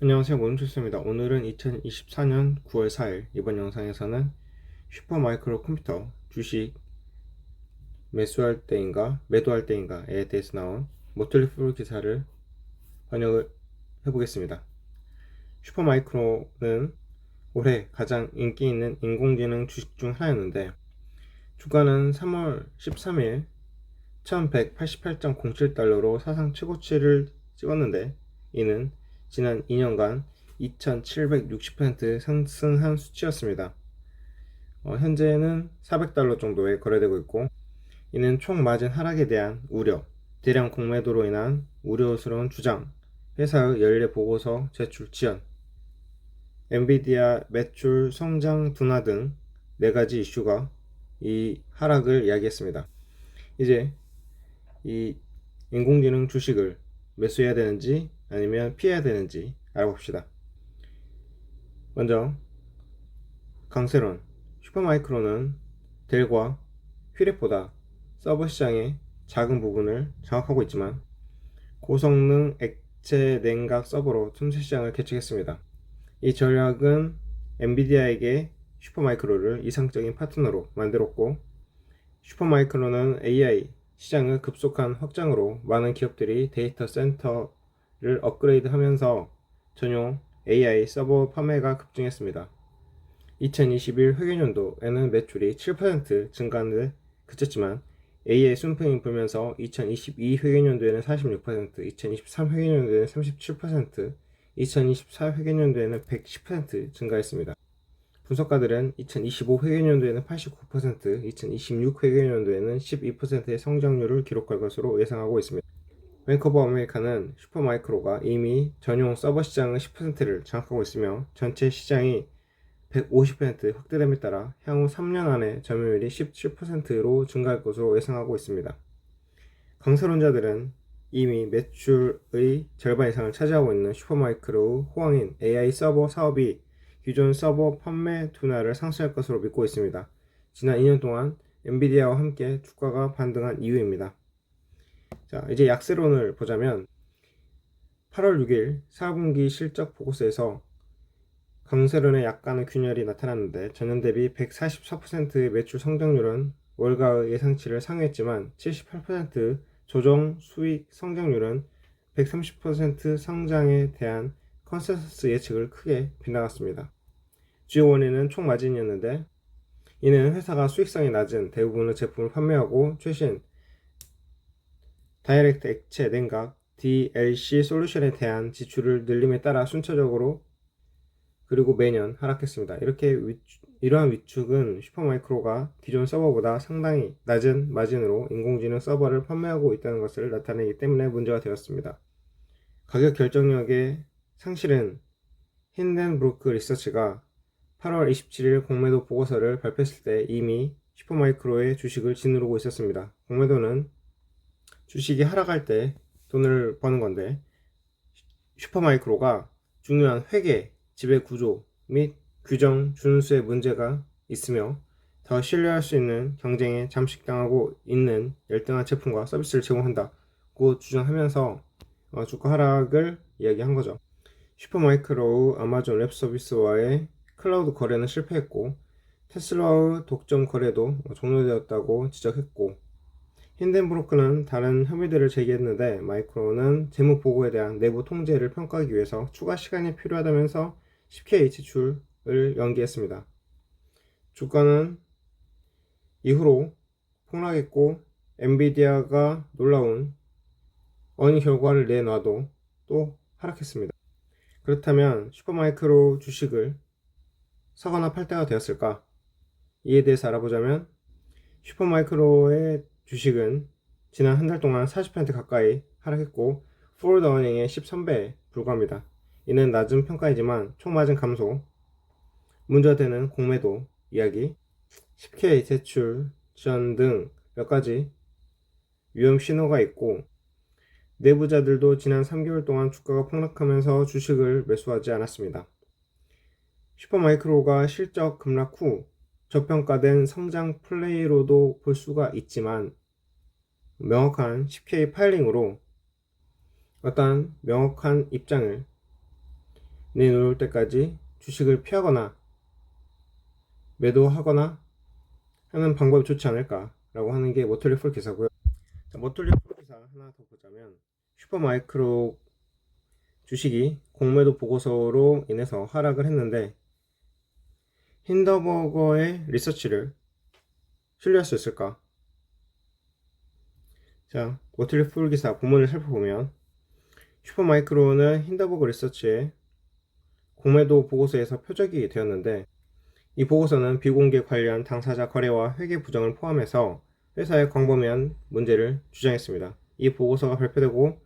안녕하세요, 모름출스입니다. 오늘은 2024년 9월 4일 이번 영상에서는 슈퍼마이크로 컴퓨터 주식 매수할 때인가 매도할 때인가에 대해서 나온 모틀리 풀 기사를 번역을 해보겠습니다. 슈퍼마이크로는 올해 가장 인기 있는 인공지능 주식 중 하나였는데 주가는 3월 13일 1188.07달러로 사상 최고치를 찍었는데 이는 지난 2년간 2760% 상승한 수치였습니다. 현재는 400달러 정도에 거래되고 있고 이는 총 마진 하락에 대한 우려, 대량 공매도로 인한 우려스러운 주장, 회사의 연례 보고서 제출 지연, 엔비디아 매출 성장 둔화 등 4가지 이슈가 이 하락을 이야기했습니다. 이제 이 인공지능 주식을 매수해야 되는지 아니면 피해야 되는지 알아봅시다. 먼저 강세론, 슈퍼마이크로는 델과 휘렛보다 서버 시장의 작은 부분을 장악하고 있지만 고성능 액체 냉각 서버로 틈새 시장을 개척했습니다. 이 전략은 엔비디아에게 슈퍼마이크로를 이상적인 파트너로 만들었고 슈퍼마이크로는 AI 시장의 급속한 확장으로 많은 기업들이 데이터 센터를 업그레이드하면서 전용 AI 서버 판매가 급증했습니다. 2021 회계연도에는 매출이 7% 증가하는데 그쳤지만 AI 순풍이 불면서 2022 회계연도에는 46%, 2023 회계연도에는 37%, 2024 회계연도에는 110% 증가했습니다. 분석가들은 2025 회계연도에는 89%, 2026 회계연도에는 12%의 성장률을 기록할 것으로 예상하고 있습니다. 뱅크 오브 아메리카는 슈퍼마이크로가 이미 전용 서버 시장의 10%를 장악하고 있으며 전체 시장이 150% 확대됨에 따라 향후 3년 안에 점유율이 17%로 증가할 것으로 예상하고 있습니다. 강세론자들은 이미 매출의 절반 이상을 차지하고 있는 슈퍼마이크로의 호황인 AI 서버 사업이 기존 서버 판매 둔화를 상쇄할 것으로 믿고 있습니다. 지난 2년 동안 엔비디아와 함께 주가가 반등한 이유입니다. 자, 이제 약세론을 보자면 8월 6일 4분기 실적 보고서에서 강세론의 약간의 균열이 나타났는데 전년 대비 144%의 매출 성장률은 월가의 예상치를 상회했지만 78% 조정 수익 성장률은 130% 성장에 대한 컨센서스 예측을 크게 빗나갔습니다. 주요 원인은 총 마진이었는데 이는 회사가 수익성이 낮은 대부분의 제품을 판매하고 최신 다이렉트 액체 냉각 DLC 솔루션에 대한 지출을 늘림에 따라 순차적으로 그리고 매년 하락했습니다. 이러한 위축은 슈퍼마이크로가 기존 서버보다 상당히 낮은 마진으로 인공지능 서버를 판매하고 있다는 것을 나타내기 때문에 문제가 되었습니다. 가격 결정력의 상실은 힌덴브루크 리서치가 8월 27일 공매도 보고서를 발표했을 때 이미 슈퍼마이크로의 주식을 짓누르고 있었습니다. 공매도는 주식이 하락할 때 돈을 버는 건데 슈퍼마이크로가 중요한 회계, 지배 구조 및 규정 준수에 문제가 있으며 더 신뢰할 수 있는 경쟁에 잠식당하고 있는 열등한 제품과 서비스를 제공한다고 주장하면서 주가 하락을 이야기한 거죠. 슈퍼마이크로의 아마존 웹 서비스와의 클라우드 거래는 실패했고 테슬라의 독점 거래도 종료되었다고 지적했고 힌덴브로크는 다른 혐의들을 제기했는데 마이크로는 재무 보고에 대한 내부 통제를 평가하기 위해서 추가 시간이 필요하다면서 10K 제출을 연기했습니다. 주가는 이후로 폭락했고 엔비디아가 놀라운 어닝 결과를 내놔도 또 하락했습니다. 그렇다면 슈퍼마이크로 주식을 사거나 팔 때가 되었을까? 이에 대해서 알아보자면 슈퍼마이크로의 주식은 지난 한 달 동안 40% 가까이 하락했고 포워드 어닝의 13배에 불과합니다. 이는 낮은 평가이지만 총마진 감소, 문제가 되는 공매도 이야기, 10K 제출 지연 등 몇 가지 위험 신호가 있고 내부자들도 지난 3개월 동안 주가가 폭락하면서 주식을 매수하지 않았습니다. 슈퍼마이크로가 실적 급락 후 저평가된 성장 플레이로도 볼 수가 있지만 명확한 10K 파일링으로 어떤 명확한 입장을 내놓을 때까지 주식을 피하거나 매도하거나 하는 방법이 좋지 않을까 라고 하는 게 모틀리 폴 기사고요. 자, 모틀리 폴 기사 하나 더 보자면, 슈퍼마이크로 주식이 공매도 보고서로 인해서 하락을 했는데 힌더버거의 리서치를 신뢰할 수 있을까? 자, 모틀리 폴 기사 본문을 살펴보면, 슈퍼마이크로는 힌더버거 리서치의 공매도 보고서에서 표적이 되었는데, 이 보고서는 비공개 관련 당사자 거래와 회계 부정을 포함해서 회사의 광범위한 문제를 주장했습니다. 이 보고서가 발표되고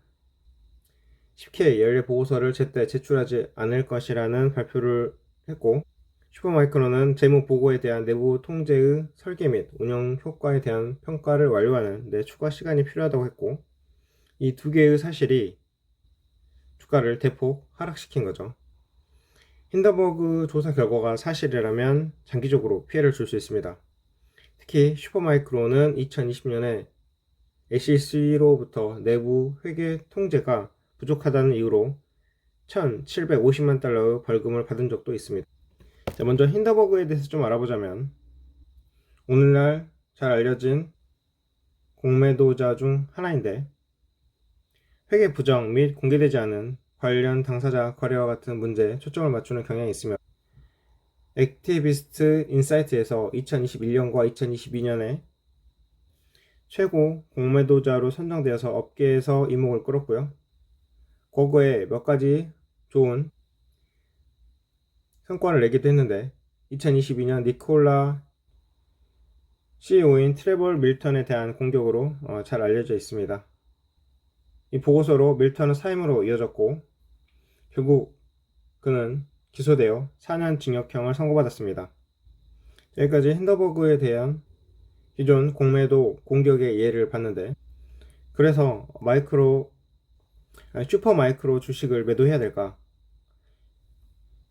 10K 연례 보고서를 제때 제출하지 않을 것이라는 발표를 했고, 슈퍼마이크로는 재무 보고에 대한 내부 통제의 설계 및 운영 효과에 대한 평가를 완료하는 데 추가 시간이 필요하다고 했고, 이 두 개의 사실이 주가를 대폭 하락시킨 거죠. 힌더버그 조사 결과가 사실이라면 장기적으로 피해를 줄 수 있습니다. 특히 슈퍼마이크로는 2020년에 SEC로부터 내부 회계 통제가 부족하다는 이유로 1,750만 달러의 벌금을 받은 적도 있습니다. 자, 먼저 힌더버그에 대해서 좀 알아보자면, 오늘날 잘 알려진 공매도자 중 하나인데, 회계 부정 및 공개되지 않은 관련 당사자 거래와 같은 문제에 초점을 맞추는 경향이 있으며, 액티비스트 인사이트에서 2021년과 2022년에 최고 공매도자로 선정되어서 업계에서 이목을 끌었고요. 과거에 몇 가지 좋은 성과를 내기도 했는데, 2022년 니콜라 CEO인 트레벌 밀턴에 대한 공격으로 잘 알려져 있습니다. 이 보고서로 밀턴은 사임으로 이어졌고, 결국 그는 기소되어 4년 징역형을 선고받았습니다. 여기까지 힌더버그에 대한 기존 공매도 공격의 예를 봤는데, 그래서 슈퍼마이크로 주식을 매도해야 될까?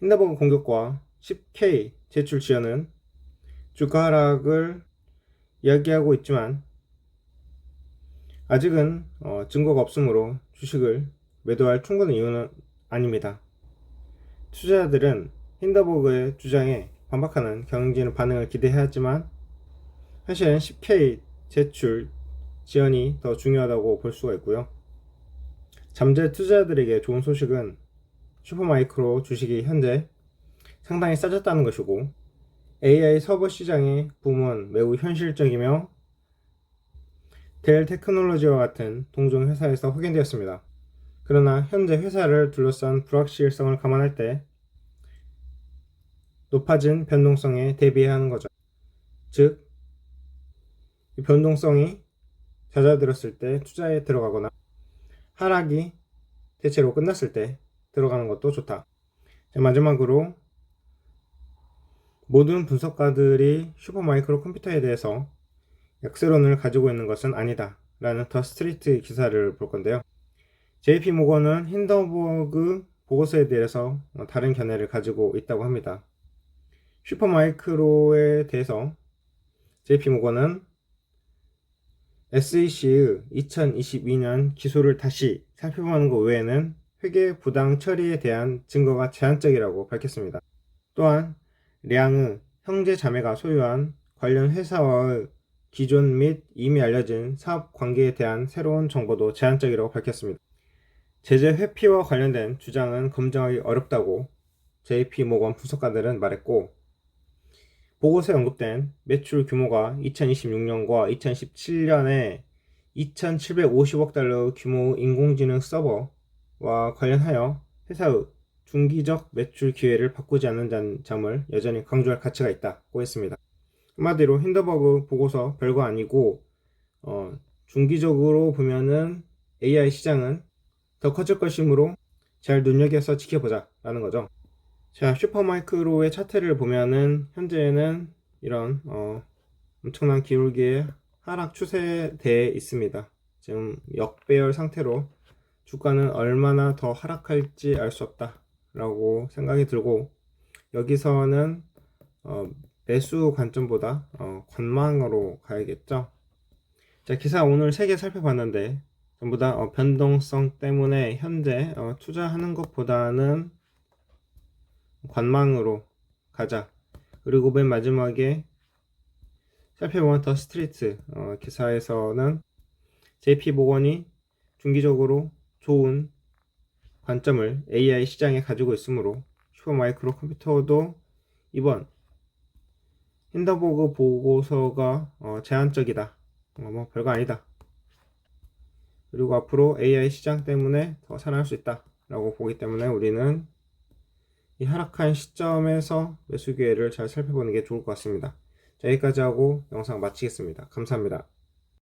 힌더버그 공격과 10K 제출 지연은 주가 하락을 이야기하고 있지만, 아직은 증거가 없으므로 주식을 매도할 충분한 이유는 아닙니다. 투자자들은 힌더버그의 주장에 반박하는 경영진의 반응을 기대해야 하지만, 사실은 10K 제출 지연이 더 중요하다고 볼 수가 있고요. 잠재 투자자들에게 좋은 소식은 슈퍼마이크로 주식이 현재 상당히 싸졌다는 것이고, AI 서버 시장의 붐은 매우 현실적이며 델 테크놀로지와 같은 동종 회사에서 확인되었습니다. 그러나 현재 회사를 둘러싼 불확실성을 감안할 때 높아진 변동성에 대비해야 하는 거죠. 즉, 이 변동성이 잦아들었을 때 투자에 들어가거나 하락이 대체로 끝났을 때 들어가는 것도 좋다. 자, 마지막으로, 모든 분석가들이 슈퍼마이크로 컴퓨터에 대해서 약세론을 가지고 있는 것은 아니다 라는 더 스트리트 기사를 볼 건데요. JP모건은 힌더버그 보고서에 대해서 다른 견해를 가지고 있다고 합니다. 슈퍼마이크로에 대해서 JP모건은 SEC의 2022년 기소를 다시 살펴보는 것 외에는 회계 부당 처리에 대한 증거가 제한적이라고 밝혔습니다. 또한 량의 형제 자매가 소유한 관련 회사와의 기존 및 이미 알려진 사업 관계에 대한 새로운 정보도 제한적이라고 밝혔습니다. 제재 회피와 관련된 주장은 검증하기 어렵다고 JP모건 분석가들은 말했고, 보고서에 언급된 매출 규모가 2026년과 2017년에 2,750억 달러 규모의 인공지능 서버와 관련하여 회사의 중기적 매출 기회를 바꾸지 않는 점을 여전히 강조할 가치가 있다고 했습니다. 한마디로 힌더버그 보고서 별거 아니고, 중기적으로 보면은 AI 시장은 더 커질 것이므로 잘 눈여겨서 지켜보자 라는 거죠. 자, 슈퍼마이크로의 차트를 보면은 현재는 이런 엄청난 기울기의 하락 추세대에 있습니다. 지금 역배열 상태로 주가는 얼마나 더 하락할지 알 수 없다 라고 생각이 들고, 여기서는 매수 관점보다 관망으로 가야겠죠. 자, 기사 오늘 3개 살펴봤는데 전부 다 변동성 때문에 현재 투자하는 것보다는 관망으로 가자. 그리고 맨 마지막에 살펴본 더 스트리트 기사에서는 JP 모건이 중기적으로 좋은 관점을 AI 시장에 가지고 있으므로 슈퍼마이크로 컴퓨터도 이번 힌더버그 보고서가 제한적이다. 뭐 별거 아니다. 그리고 앞으로 AI 시장 때문에 더 살아날 수 있다 라고 보기 때문에 우리는 이 하락한 시점에서 매수 기회를 잘 살펴보는 게 좋을 것 같습니다. 자, 여기까지 하고 영상 마치겠습니다. 감사합니다.